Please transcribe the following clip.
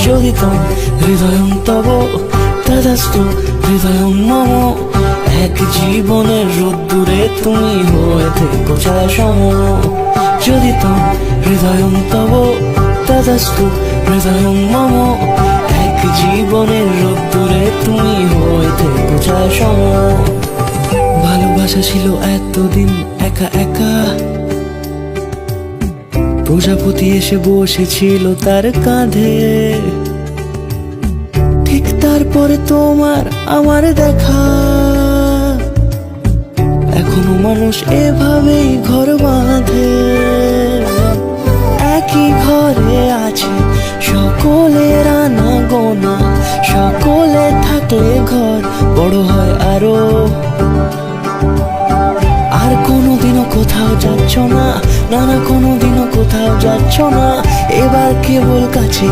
যদি তম হৃদয়ং তব তদাস্তু হৃদয়ং মম। এক জীবনের রোদ্দুরে তুমি হয়ে থেকো ছায়া সম। যদি তম হৃদয়ং তব তদাস্তু হৃদয়ং মম। এক জীবনের রোদ্দুরে তুমি হয়ে থেকো ছায়া সম। ভালোবাসা ছিল এতদিন একা একা, প্রজাপতি এসে বসেছিল তার কাঁধে। ঠিক তারপরে তোমার আমার দেখা, এখনো মানুষ এভাবেই ঘর বাঁধে। একই ঘরে আছে সকলের আনাগোনা, সকলে থাকলে ঘর বড় হয় আরো। আর কোনোদিনও কোথাও যাচ্ছ না, না না কোনোদিনও কোথাও যাচ্ছ না, এবার কেবল কাছে